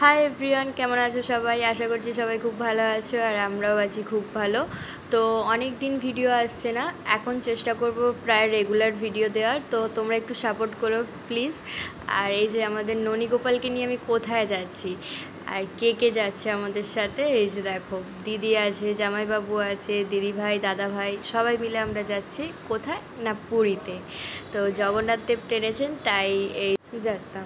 Hi everyone, কেমন আছো সবাই? আশা করছি সবাই খুব ভালো আছো আর আমরাও আছি খুব ভালো। তো অনেক দিন ভিডিও আসছে না, এখন চেষ্টা করব প্রায় রেগুলার ভিডিও দেওয়ার। তো তোমরা একটু সাপোর্ট করো প্লিজ। আর এই যে আমাদের ননী গোপালকে নিয়ে আমি কোথায় যাচ্ছি আর কে কে যাচ্ছে আমাদের সাথে, এই যে দেখো দিদি আছে, জামাইবাবু আছে, দিদি ভাই, দাদা ভাই, সবাই মিলে আমরা যাচ্ছি কোথায় না পুরীতে। তো জগন্নাথ দেব টেনেছেন তাই এই যাত্রা।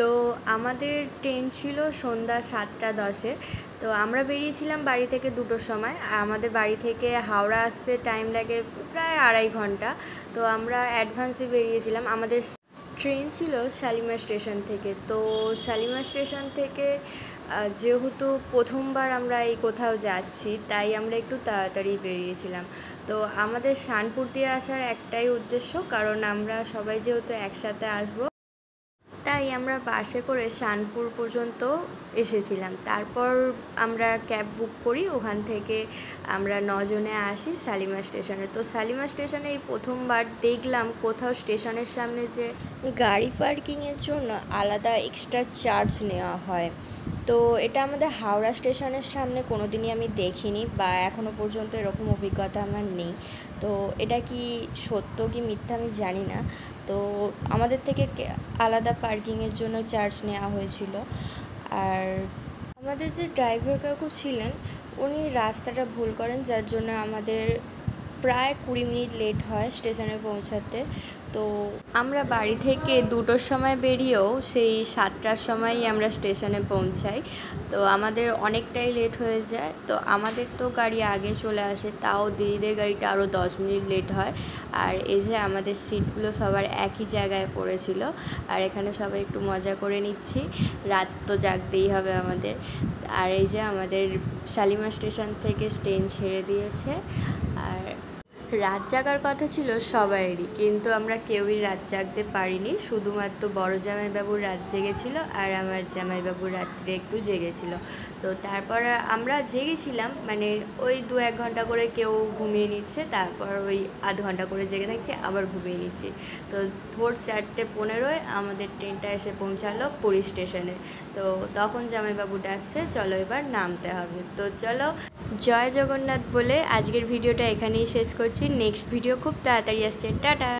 তো আমাদের ট্রেন ছিল সন্ধ্যা 7:10-এ। তো আমরা বেরিয়েছিলাম বাড়ি থেকে 2টোর সময়। আর আমাদের বাড়ি থেকে হাওড়া আসতে টাইম লাগে প্রায় 2.5 ঘন্টা। তো আমরা অ্যাডভান্সে বেরিয়েছিলাম। আমাদের ট্রেন ছিল শালিমার স্টেশন থেকে। তো শালিমার স্টেশন থেকে যেহেতু প্রথমবার আমরা এই কোথাও যাচ্ছি, তাই আমরা একটু তাড়াতাড়ি বেরিয়েছিলাম। তো আমাদের শানপুর দিয়ে আসার একটাই উদ্দেশ্য, কারণ আমরা সবাই যেহেতু একসাথে আসবো, তাই আমরা বাসে করে শানপুর পর্যন্ত এসেছিলাম। তারপর আমরা ক্যাব বুক করি, ওখান থেকে আমরা 9 জনে আসি শালিমার স্টেশনে। তো শালিমার স্টেশনে এই প্রথমবার দেখলাম কোথাও স্টেশনের সামনে যে গাড়ি পার্কিংয়ের জন্য আলাদা এক্সট্রা চার্জ নেওয়া হয়। তো এটা আমাদের হাওড়া স্টেশনের সামনে কোনো দিনই আমি দেখিনি, বা এখনও পর্যন্ত এরকম অভিজ্ঞতা আমার নেই। তো এটা কি সত্য কি মিথ্যা আমি জানি না। তো আমাদের থেকে আলাদা পার্কিংয়ের জন্য চার্জ নেওয়া হয়েছিল। আর আমাদের যে ড্রাইভার কাকু ছিলেন, উনি রাস্তাটা ভুল করেন, যার জন্য আমাদের প্রায় 20 মিনিট লেট হয় স্টেশনে পৌঁছাতে। তো আমরা বাড়ি থেকে 2টোর সময় বেরিয়েও সেই 7টার সময়ই আমরা স্টেশনে পৌঁছাই। তো আমাদের অনেকটাই লেট হয়ে যায়। তো আমাদের তো গাড়ি আগে চলে আসে, তাও দিদিদের গাড়িটা আরও 10 মিনিট লেট হয়। আর এই যে আমাদের সিটগুলো সবার একই জায়গায় পড়েছিল। আর এখানে সবাই একটু মজা করে নিচ্ছি, রাত তো জাগতেই হবে আমাদের। আর এই যে আমাদের শালিমার স্টেশন থেকে ট্রেন ছেড়ে দিয়েছে। আর রাত জাগার কথা ছিল সবাইয়েরই, কিন্তু আমরা কেউই রাত জাগতে পারিনি। শুধুমাত্র বড় জামাইবাবুর রাত জেগেছিল আর আমার জামাইবাবুর রাত্রে একটু জেগেছিল। তো তারপর আমরা জেগেছিলাম, মানে ওই 2-1 ঘন্টা করে কেউ ঘুমিয়ে নিচ্ছে, তারপর ওই আধ ঘন্টা করে জেগে থাকছে, আবার ঘুমিয়ে নিচ্ছি। তো ভোর 4:15-এ আমাদের ট্রেনটা এসে পৌঁছালো পুরী স্টেশনে। তো তখন জামাইবাবু ডাকছে, চলো এবার নামতে হবে। তো চলো, জয় জগন্নাথ বলে আজকের ভিডিওটা এখানেই শেষ করছি। নেক্সট ভিডিও খুব তাড়াতাড়ি আসছে। টাটা।